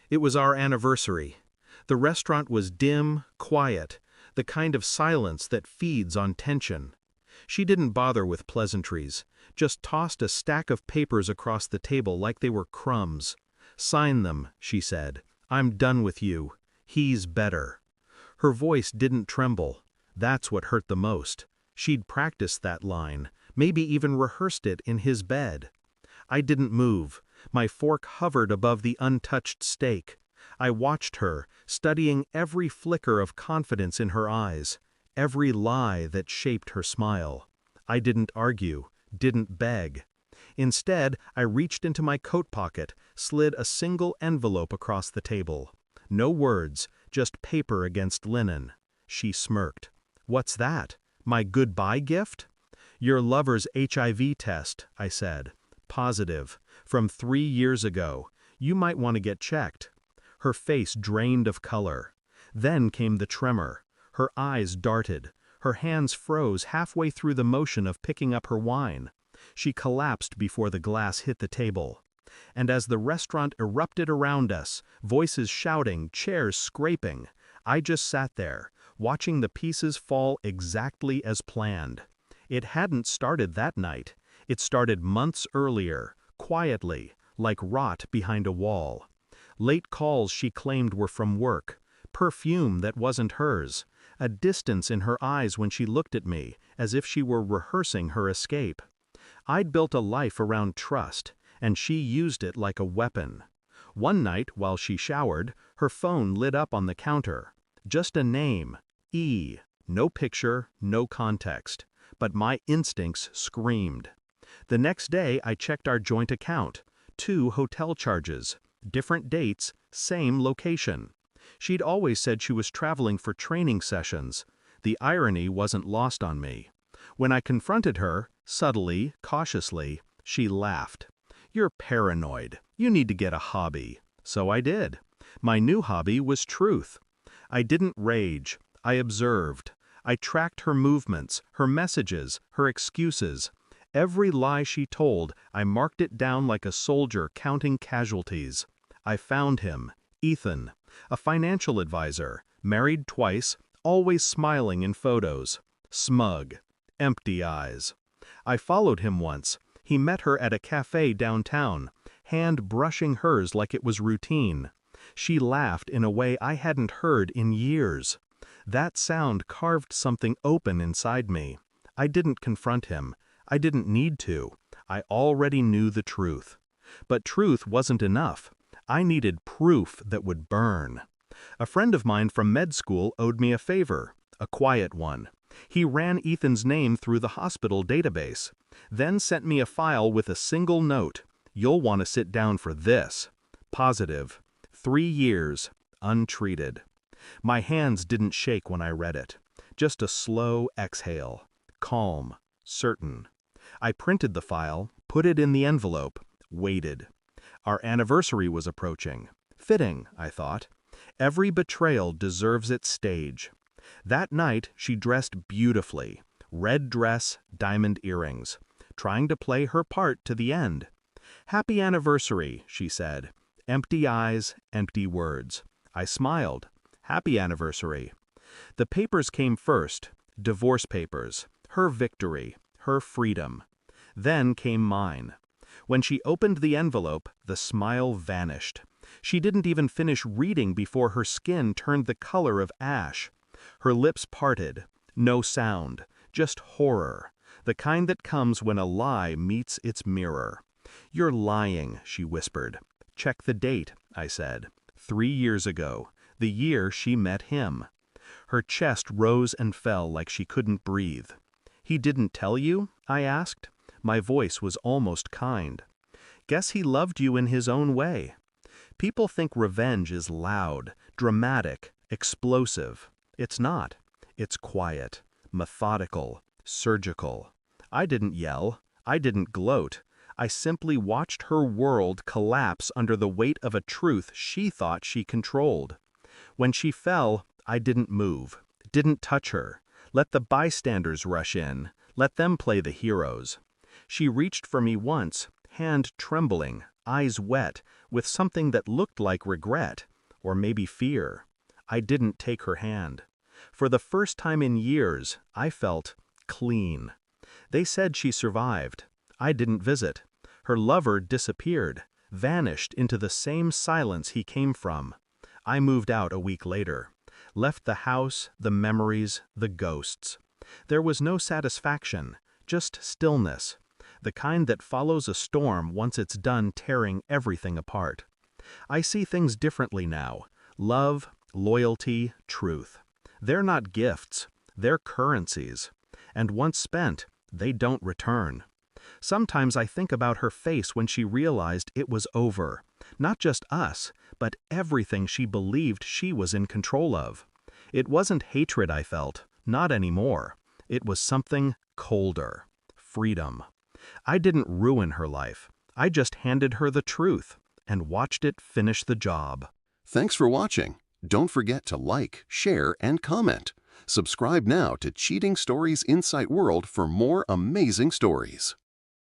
It was our anniversary. The restaurant was dim, quiet, the kind of silence that feeds on tension. She didn't bother with pleasantries, just tossed a stack of papers across the table like they were crumbs. "Sign them," she said. "I'm done with you. He's better." Her voice didn't tremble. That's what hurt the most. She'd practiced that line, maybe even rehearsed it in his bed. I didn't move. My fork hovered above the untouched steak. I watched her, studying every flicker of confidence in her eyes, every lie that shaped her smile. I didn't argue, didn't beg. Instead, I reached into my coat pocket, slid a single envelope across the table. No words, just paper against linen. She smirked. "What's that? My goodbye gift?" "Your lover's HIV test," I said. "Positive. From 3 years ago. You might want to get checked." Her face drained of color. Then came the tremor. Her eyes darted. Her hands froze halfway through the motion of picking up her wine. She collapsed before the glass hit the table. And as the restaurant erupted around us, voices shouting, chairs scraping, I just sat there, watching the pieces fall exactly as planned. It hadn't started that night. It started months earlier, quietly, like rot behind a wall. Late calls she claimed were from work, perfume that wasn't hers, a distance in her eyes when she looked at me, as if she were rehearsing her escape. I'd built a life around trust, and she used it like a weapon. One night, while she showered, her phone lit up on the counter. Just a name, E. No picture, no context. But my instincts screamed. The next day, I checked our joint account. 2 hotel charges, different dates, same location. She'd always said she was traveling for training sessions. The irony wasn't lost on me. When I confronted her, subtly, cautiously, she laughed. "You're paranoid. You need to get a hobby." So I did. My new hobby was truth. I didn't rage. I observed. I tracked her movements, her messages, her excuses. Every lie she told, I marked it down like a soldier counting casualties. I found him, Ethan, a financial advisor, married twice, always smiling in photos. Smug. Empty eyes. I followed him once. He met her at a cafe downtown, hand brushing hers like it was routine. She laughed in a way I hadn't heard in years. That sound carved something open inside me. I didn't confront him. I didn't need to. I already knew the truth. But truth wasn't enough. I needed proof that would burn. A friend of mine from med school owed me a favor, a quiet one. He ran Ethan's name through the hospital database, then sent me a file with a single note. "You'll want to sit down for this." Positive. 3 years, untreated. My hands didn't shake when I read it. Just a slow exhale. Calm. Certain. I printed the file, put it in the envelope, waited. Our anniversary was approaching. Fitting, I thought. Every betrayal deserves its stage. That night, she dressed beautifully. Red dress, diamond earrings. Trying to play her part to the end. "Happy anniversary," she said. Empty eyes, empty words. I smiled. Happy anniversary. The papers came first. Divorce papers. Her victory. Her freedom. Then came mine. When she opened the envelope, the smile vanished. She didn't even finish reading before her skin turned the color of ash. Her lips parted. No sound. Just horror. The kind that comes when a lie meets its mirror. "You're lying," she whispered. "Check the date," I said. 3 years ago. The year she met him. Her chest rose and fell like she couldn't breathe. "He didn't tell you?" I asked. My voice was almost kind. "Guess he loved you in his own way." People think revenge is loud, dramatic, explosive. It's not. It's quiet, methodical, surgical. I didn't yell. I didn't gloat. I simply watched her world collapse under the weight of a truth she thought she controlled. When she fell, I didn't move, didn't touch her. Let the bystanders rush in. Let them play the heroes. She reached for me once, hand trembling, eyes wet, with something that looked like regret, or maybe fear. I didn't take her hand. For the first time in years, I felt clean. They said she survived. I didn't visit. Her lover disappeared, vanished into the same silence he came from. I moved out a week later. Left the house, the memories, the ghosts. There was no satisfaction, just stillness, the kind that follows a storm once it's done tearing everything apart. I see things differently now. Love, loyalty, truth. They're not gifts, they're currencies. And once spent, they don't return. Sometimes I think about her face when she realized it was over. Not just us, but everything she believed she was in control of. It wasn't hatred I felt, not anymore. It was something colder. Freedom. I didn't ruin her life. I just handed her the truth and watched it finish the job. Thanks for watching. Don't forget to like, share, and comment. Subscribe now to Cheating Stories Insight World for more amazing stories.